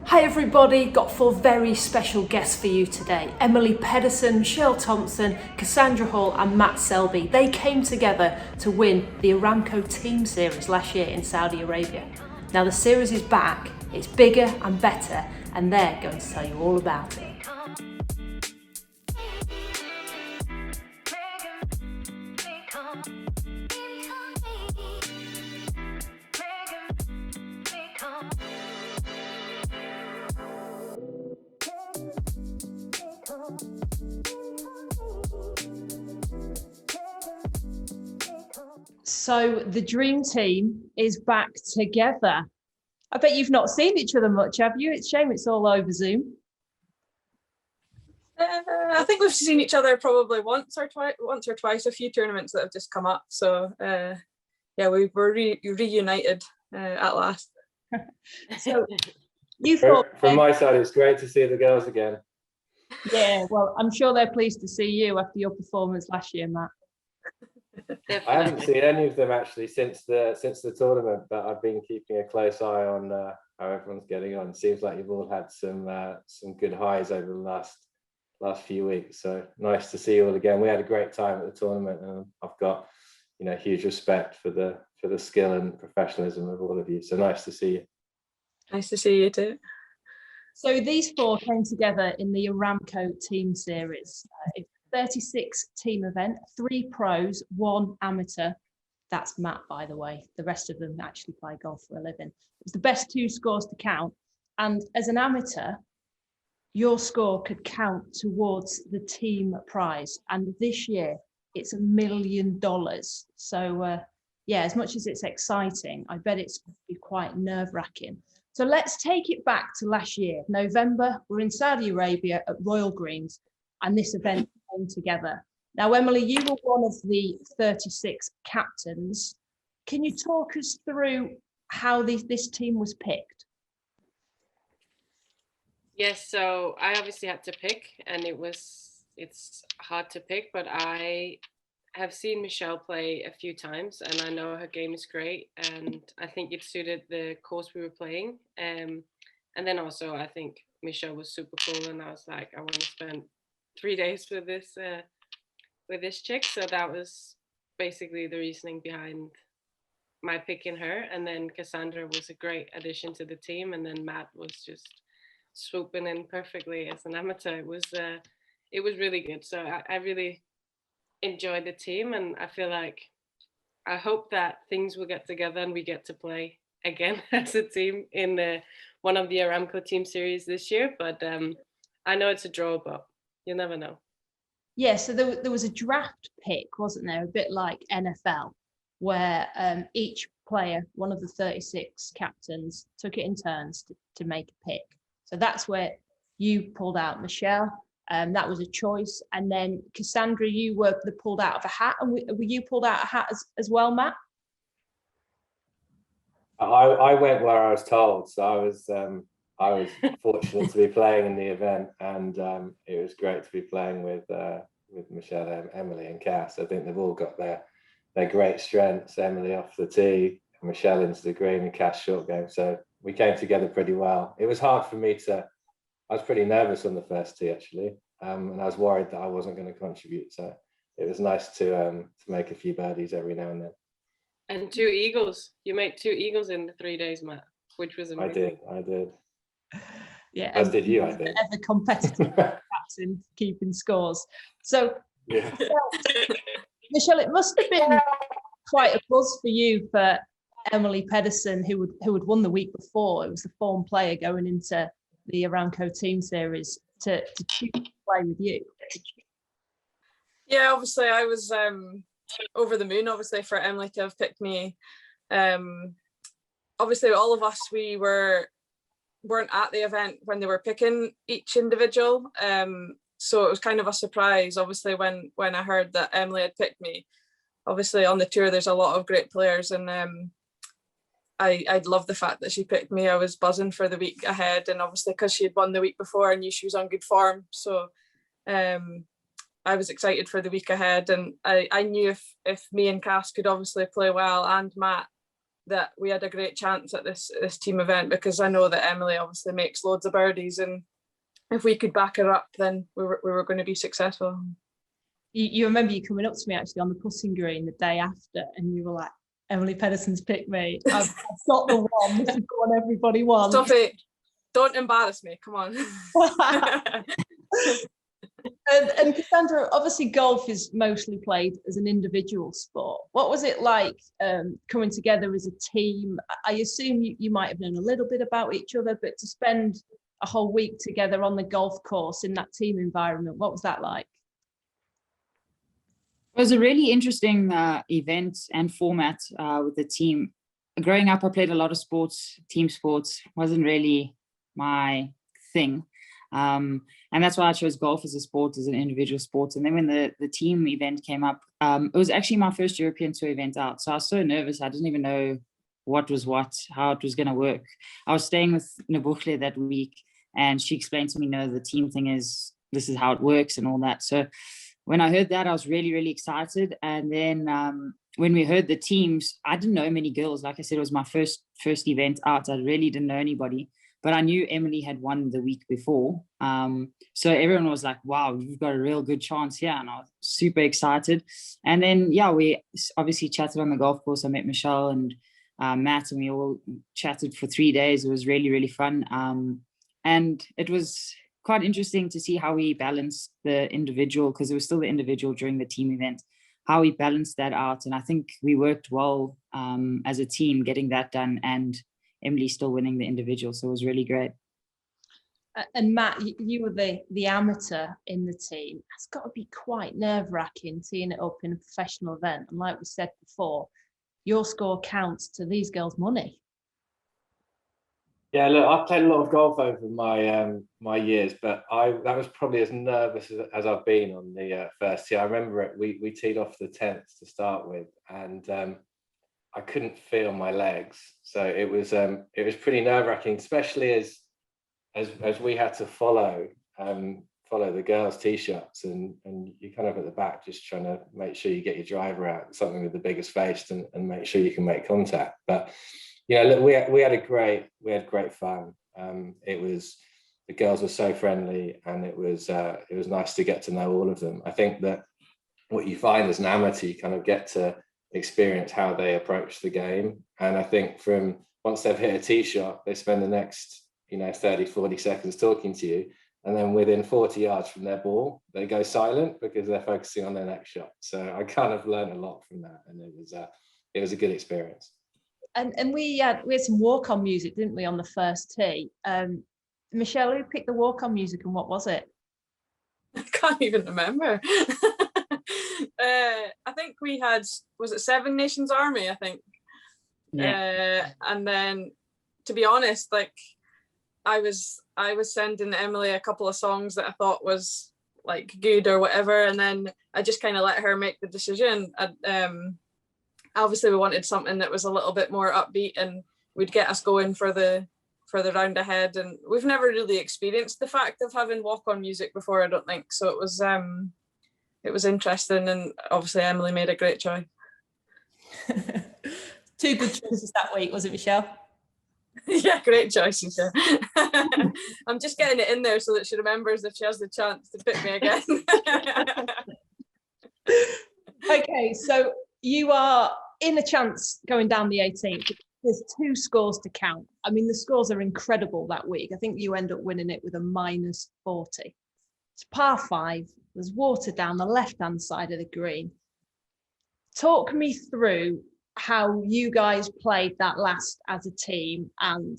Hi everybody, got 4 very special guests for you today. Emily Pedersen, Michelle Thompson, Cassandra Hall and Matt Selby. They came together to win the Aramco Team Series last year in Saudi Arabia. Now the series is back, it's bigger and better, and they're going to tell you all about it. So the dream team is back together. I bet you've not seen each other much, have you? It's a shame it's all over Zoom. I think we've seen each other probably once or twice, a few tournaments that have just come up. So yeah, we were reunited at last. So you thought from my side, it's great to see the girls again. Yeah, well, I'm sure they're pleased to see you after your performance last year, Matt. I haven't seen any of them actually since the tournament, but I've been keeping a close eye on how everyone's getting on. It seems like you've all had some good highs over the last few weeks. So nice to see you all again. We had a great time at the tournament, and I've got huge respect for the skill and professionalism of all of you. So nice to see you. Nice to see you too. So these 4 came together in the Aramco Team Series. It's a 36-team event, 3 pros, 1 amateur. That's Matt, by the way. The rest of them actually play golf for a living. It's the best 2 scores to count. And as an amateur, your score could count towards the team prize. And this year, it's $1 million. So yeah, as much as it's exciting, I bet it's going to be quite nerve-wracking. So let's take it back to last year, November. We're in Saudi Arabia at Royal Greens, and this event came together. Now, Emily, you were one of the 36 captains. Can you talk us through how this team was picked? Yes, so I obviously had to pick, and it's hard to pick, but I have seen Michelle play a few times, and I know her game is great, and I think it suited the course we were playing. And then also I think Michelle was super cool, and I was like, I want to spend 3 days with this chick. So that was basically the reasoning behind my picking her. And then Cassandra was a great addition to the team, and then Matt was just swooping in perfectly as an amateur. It was really good. So I really enjoyed the team, and I hope that things will get together and we get to play again as a team in one of the Aramco Team Series this year. But I know it's a draw, but you never know. Yeah, so there was a draft pick, wasn't there? A bit like NFL, where each player, one of the 36 captains, took it in turns to make a pick. So that's where you pulled out Michelle. That was a choice. And then Cassandra, you were pulled out of a hat. And were you pulled out a hat as well, Matt? I went where I was told. So I was fortunate to be playing in the event, and it was great to be playing with Michelle, Emily and Cass. I think they've all got their great strengths. Emily off the tee, Michelle into the green, and Cass short game. So we came together pretty well. It was hard for me I was pretty nervous on the first tee actually, and I was worried that I wasn't going to contribute. So it was nice to make a few birdies every now and then. And 2 eagles. You made 2 eagles in the 3 days, Matt, which was amazing. I did. Yeah, as did you, I think. Ever competitive captain keeping scores. So yeah. Michelle, it must have been quite a buzz for you for Emily Pedersen, who had won the week before. It was the form player going into the Aramco Team Series to choose to play with you. Yeah, obviously I was over the moon, obviously, for Emily to have picked me. Obviously all of us, we weren't at the event when they were picking each individual. So it was kind of a surprise, obviously, when I heard that Emily had picked me. Obviously on the tour there's a lot of great players, and I love the fact that she picked me. I was buzzing for the week ahead, and obviously because she had won the week before, I knew she was on good form. So I was excited for the week ahead, and I knew if me and Cass could obviously play well, and Matt, that we had a great chance at this team event, because I know that Emily obviously makes loads of birdies, and if we could back her up, then we were going to be successful. You remember you coming up to me actually on the putting green the day after, and you were like, Emily Pedersen's picked me. I've got the one. This is the one everybody wants. Sophie, don't embarrass me. Come on. And Cassandra, obviously golf is mostly played as an individual sport. What was it like coming together as a team? I assume you might have known a little bit about each other, but to spend a whole week together on the golf course in that team environment, what was that like? It was a really interesting event and format with the team. Growing up, I played a lot of sports. Team sports wasn't really my thing. And that's why I chose golf as a sport, as an individual sport. And then when the team event came up, it was actually my first European Tour event out. So I was so nervous. I didn't even know what was what, how it was going to work. I was staying with Nabuchle that week, and she explained to me, no, the team thing is, this is how it works and all that. So when I heard that, I was really, really excited. And then when we heard the teams, I didn't know many girls. Like I said, it was my first event out. I really didn't know anybody. But I knew Emily had won the week before. So everyone was like, wow, you've got a real good chance here. And I was super excited. And then, yeah, we obviously chatted on the golf course. I met Michelle and Matt, and we all chatted for 3 days. It was really, really fun. And it was quite interesting to see how we balanced the individual, because it was still the individual during the team event, how we balanced that out. And I think we worked well as a team getting that done, and Emily still winning the individual. So it was really great. And Matt, you were the amateur in the team. It's got to be quite nerve-wracking teeing it up in a professional event. And like we said before, your score counts to these girls' money. Yeah, look, I've played a lot of golf over my years, but that was probably as nervous as I've been on the first tee. I remember it. We teed off the 10th to start with, and I couldn't feel my legs, so it was pretty nerve-wracking, especially as we had to follow the girls' tee shots, and you're kind of at the back just trying to make sure you get your driver out, something with the biggest face, and make sure you can make contact. But yeah, look, we had great fun. The girls were so friendly, and it was nice to get to know all of them. I think that what you find as an amateur, you kind of get to experience how they approach the game. And I think from once they've hit a tee shot, they spend the next 30-40 seconds talking to you, and then within 40 yards from their ball, they go silent because they're focusing on their next shot. So I kind of learned a lot from that, and it was a good experience. And we had some walk-on music, didn't we, on the first tee? Michelle, who picked the walk-on music, and what was it? I can't even remember. I think we had, was it Seven Nations Army, I think? Yeah. And then, to be honest, like, I was sending Emily a couple of songs that I thought was like good or whatever, and then I just kind of let her make the decision. Obviously we wanted something that was a little bit more upbeat and would get us going for the round ahead, and we've never really experienced the fact of having walk-on music before, I don't think, so it was interesting, and obviously Emily made a great choice. Two good choices that week, was it, Michelle? Yeah, great choices. Yeah. I'm just getting it in there so that she remembers if she has the chance to pick me again. Okay, so you are in a chance going down the 18th. There's 2 scores to count. I mean, the scores are incredible that week. I think you end up winning it with a -40. It's par 5. There's water down the left-hand side of the green. Talk me through how you guys played that last as a team and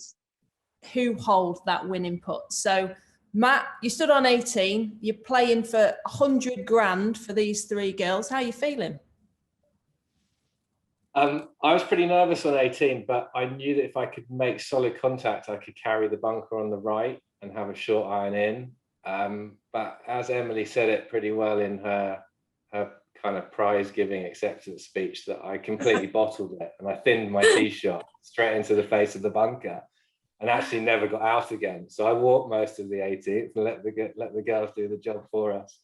who holds that winning putt. So Matt, you stood on 18, you're playing for 100 grand for these 3 girls. How are you feeling? I was pretty nervous on 18, but I knew that if I could make solid contact, I could carry the bunker on the right and have a short iron in. But as Emily said it pretty well in her kind of prize-giving acceptance speech, that I completely bottled it, and I thinned my tee shot straight into the face of the bunker, and actually never got out again. So I walked most of the 18th and let the girls do the job for us.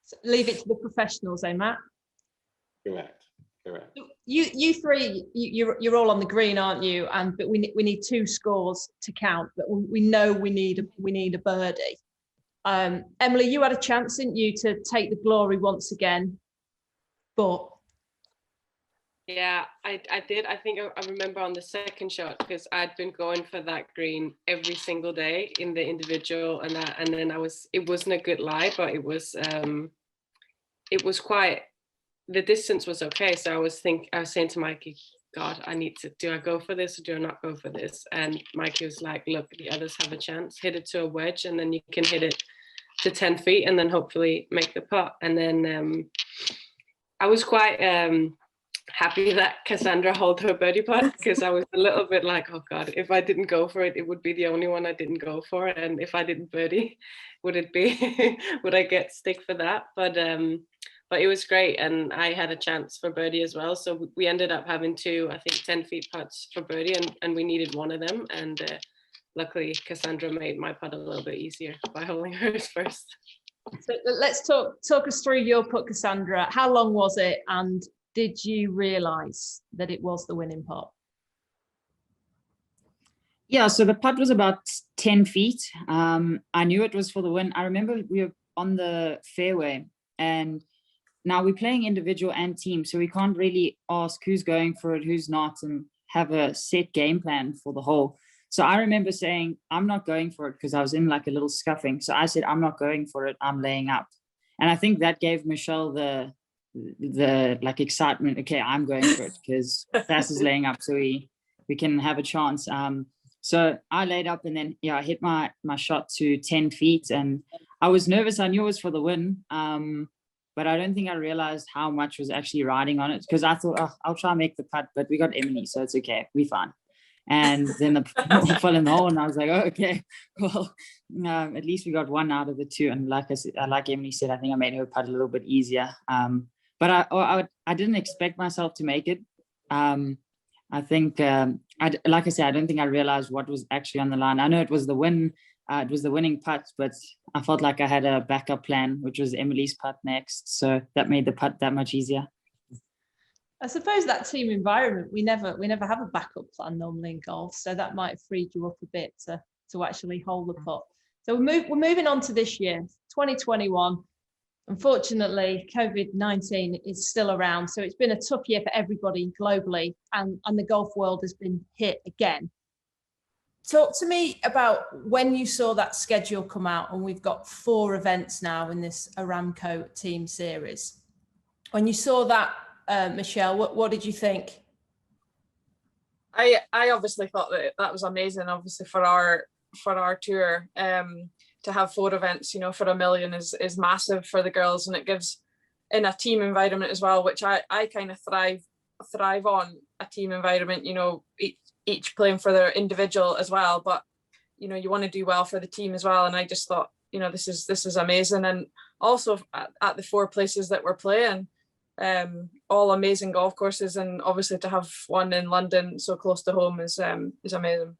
So leave it to the professionals, eh, Matt? Correct. Correct. You three, you're all on the green, aren't you? But we need 2 scores to count. But we know we need a birdie. Emily, you had a chance, didn't you, to take the glory once again? But yeah, I did. I think I remember on the second shot, because I'd been going for that green every single day in the individual, and then it wasn't a good lie, but it was quite, the distance was okay. So I was saying to Mikey, God, do I go for this or do I not go for this? And Mikey was like, look, the others have a chance, hit it to a wedge, and then you can hit it to 10 feet and then hopefully make the putt. And then I was quite happy that Cassandra held her birdie putt, because I was a little bit like, oh God, if I didn't go for it, it would be the only one I didn't go for. And if I didn't birdie, would I get stick for that? But it was great, and I had a chance for birdie as well. So we ended up having 2, I think, 10 feet putts for birdie, and we needed one of them. And luckily, Cassandra made my putt a little bit easier by holding hers first. so let's talk us through your putt, Cassandra. How long was it, and did you realise that it was the winning putt? Yeah, so the putt was about 10 feet. I knew it was for the win. I remember we were on the fairway, and now we're playing individual and team, so we can't really ask who's going for it, who's not, and have a set game plan for the hole. So I remember saying, I'm not going for it, because I was in like a little scuffing. So I said, I'm not going for it, I'm laying up. And I think that gave Michelle the like excitement. Okay, I'm going for it, because Bass is laying up, so we can have a chance. So I laid up, and then I hit my shot to 10 feet, and I was nervous. I knew it was for the win. But I don't think I realized how much was actually riding on it, because I thought, oh, I'll try and make the putt, but we got Emily, so it's okay, we're fine. And then the ball fell in the hole, and I was like, oh, okay, well, at least we got 1 out of the 2. And like I said, like Emily said, I think I made her putt a little bit easier. But I didn't expect myself to make it. I think, like I said, I don't think I realized what was actually on the line. I know it was the win. It was the winning putt, but I felt like I had a backup plan, which was Emily's putt next. So that made the putt that much easier. I suppose that team environment, we never have a backup plan normally in golf, so that might have freed you up a bit to actually hold the putt. So we're moving on to this year, 2021. Unfortunately, COVID-19 is still around, so it's been a tough year for everybody globally, and the golf world has been hit again. Talk to me about when you saw that schedule come out, and we've got 4 events now in this Aramco Team Series. When you saw that, Michelle, what did you think? I obviously thought that was amazing, obviously for our tour. To have 4 events, for $1 million is massive for the girls, and it gives, in a team environment as well, which I kind of thrive on, a team environment, each playing for their individual as well, but you want to do well for the team as well. And I just thought, this is amazing. And also at the 4 places that we're playing, all amazing golf courses, and obviously to have one in London so close to home is amazing.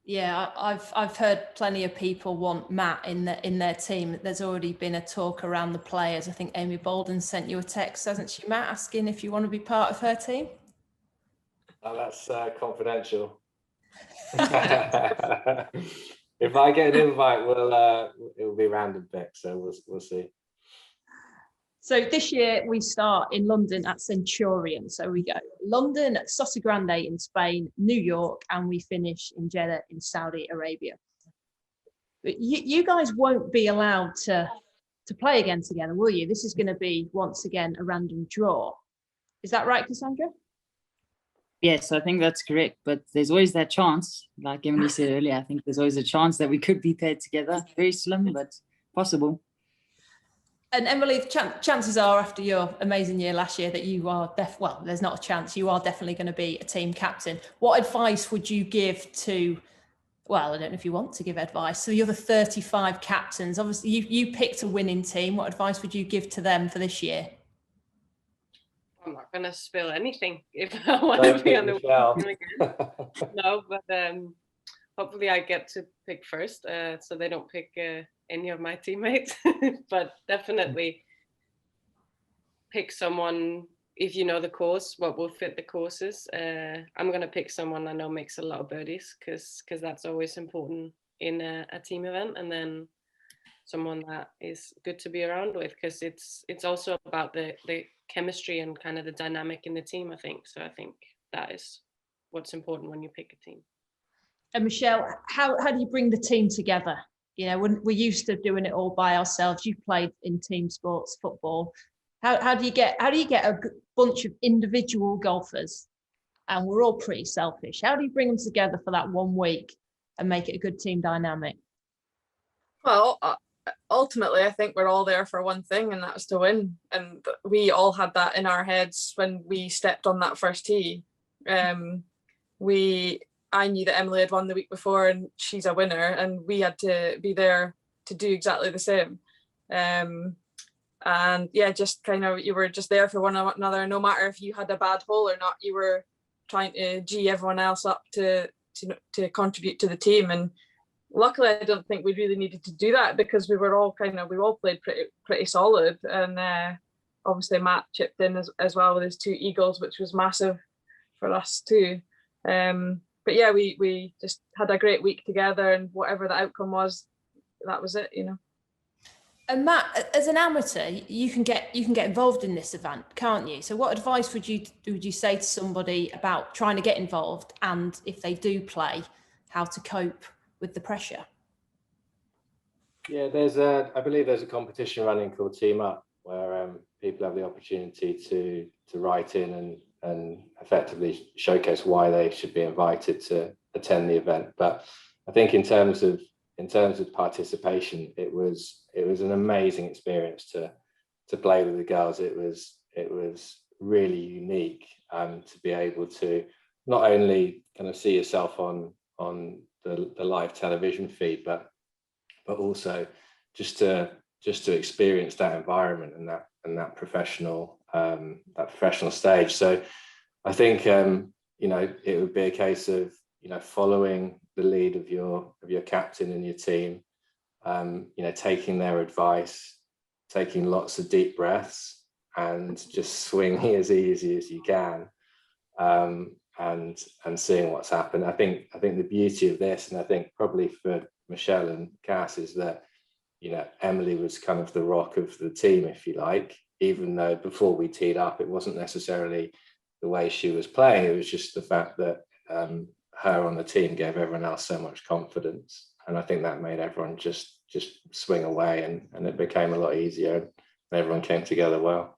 Yeah, I've heard plenty of people want Matt in their team. There's already been a talk around the players. I think Amy Bolden sent you a text, hasn't she, Matt, asking if you want to be part of her team? Oh, that's confidential. If I get an invite, it'll be random picks, so we'll see. So this year we start in London at Centurion. So we go London, Sosa Grande in Spain, New York, and we finish in Jeddah in Saudi Arabia. But you guys won't be allowed to play again together, will you? This is going to be, once again, a random draw. Is that right, Cassandra? Yes, I think that's correct. But there's always that chance, like Emily said earlier, I think there's always a chance that we could be paired together. Very slim, but possible. And Emily, chances are, after your amazing year last year, that you are well, there's not a chance, you are definitely going to be a team captain. What advice would you give to, well, I don't know if you want to give advice, to the other 35 captains? Obviously, you picked a winning team. What advice would you give to them for this year? I'm not going to spill anything if I want to be on the team again. No, but hopefully I get to pick first, so they don't pick any of my teammates. But definitely pick someone, if you know the course, what will fit the courses. I'm going to pick someone I know makes a lot of birdies, because that's always important in a team event. And then someone that is good to be around with, because it's also about the chemistry and kind of the dynamic in the team, I think. So I think that is what's important when you pick a team. And Michelle, how do you bring the team together? You know, when we're used to doing it all by ourselves, you played in team sports, football. How do you get a bunch of individual golfers, and we're all pretty selfish? How do you bring them together for that 1 week and make it a good team dynamic? Well, ultimately, I think we're all there for one thing, and that's to win. And we all had that in our heads when we stepped on that first tee. I knew that Emily had won the week before, and she's a winner, and we had to be there to do exactly the same. And yeah, just kind of, you were just there for one another, no matter if you had a bad hole or not. You were trying to G everyone else up to contribute to the team. And luckily, I don't think we really needed to do that, because we all played pretty solid. And obviously Matt chipped in as well with his 2 eagles, which was massive for us too. But yeah, we just had a great week together, and whatever the outcome was, that was it, you know. And Matt, as an amateur, you can get involved in this event, can't you? So what advice would you say to somebody about trying to get involved, and if they do play, how to cope with the pressure? Yeah, I believe there's a competition running called Team Up, where people have the opportunity to write in and effectively showcase why they should be invited to attend the event. But I think in terms of participation, it was an amazing experience to play with the girls. It was really unique to be able to not only kind of see yourself on the live television feed, but also just to experience that environment and that professional stage. So I think it would be a case of following the lead of your captain and your team, taking their advice, taking lots of deep breaths, and just swinging as easy as you can, and seeing what's happened. I think the beauty of this, and I think probably for Michelle and Cass, is that Emily was kind of the rock of the team, if you like, even though before we teed up, it wasn't necessarily the way she was playing. It was just the fact that her on the team gave everyone else so much confidence, and I think that made everyone just swing away, and it became a lot easier, and everyone came together well.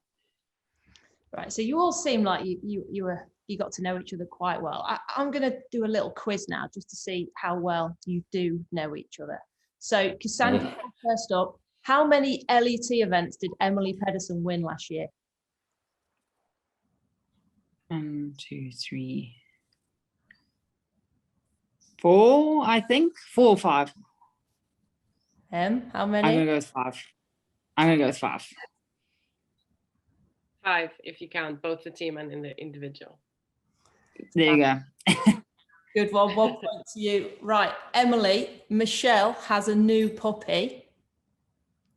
Right, so you all seem like you got to know each other quite well. I'm going to do a little quiz now just to see how well you do know each other. So Cassandra, first up, how many LET events did Emily Pedersen win last year? 1, 2, 3, 4, I think. 4 or 5. How many? I'm gonna go with 5. 5, if you count both the team and in the individual. There you go. Good one. 1 point to you. Right, Emily, Michelle has a new puppy.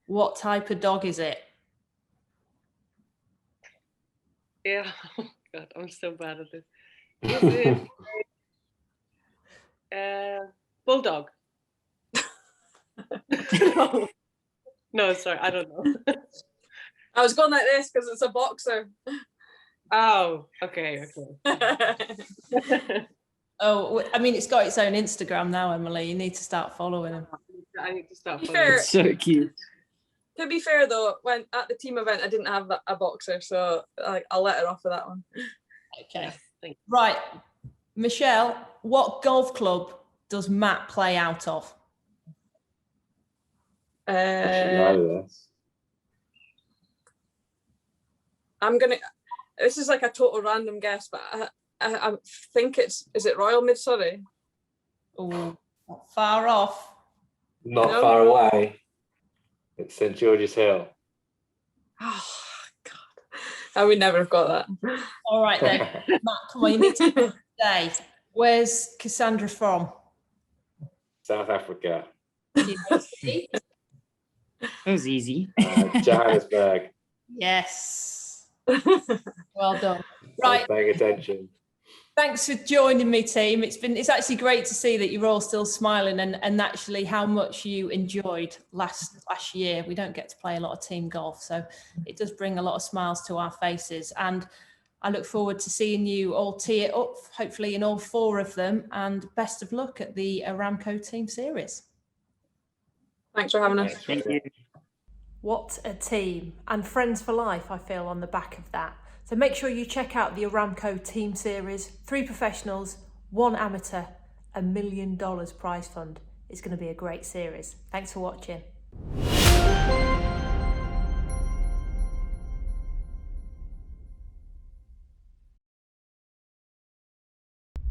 What type of dog is it? Yeah, oh God, I'm so bad at this. Is it bulldog? No, sorry, I don't know. I was going like this because it's a boxer. Oh, okay. Oh, I mean, it's got its own Instagram now, Emily. You need to start following him. I need to start. It's so cute. To be fair though, when at the team event, I didn't have a boxer, so I'll let her off for that one. Okay. Right, Michelle, what golf club does Matt play out of? I should know this. This is like a total random guess, but I think is it Royal Mid-Surrey? Oh, not far off. Not far away. It's St George's Hill. Oh God, I would never have got that. All right then, Matt, come on, you need to stay. Where's Cassandra from? South Africa. It was easy. Johannesburg. Yes. Well done. I was Right. paying attention. Thanks for joining me, team. It's actually great to see that you're all still smiling and actually how much you enjoyed last year. We don't get to play a lot of team golf, so it does bring a lot of smiles to our faces. And I look forward to seeing you all tee it up, hopefully in all 4 of them. And best of luck at the Aramco Team Series. Thanks for having us. Thank you. What a team, and friends for life, I feel, on the back of that. So make sure you check out the Aramco Team Series. 3 professionals, 1 amateur, $1 million prize fund. It's going to be a great series. Thanks for watching.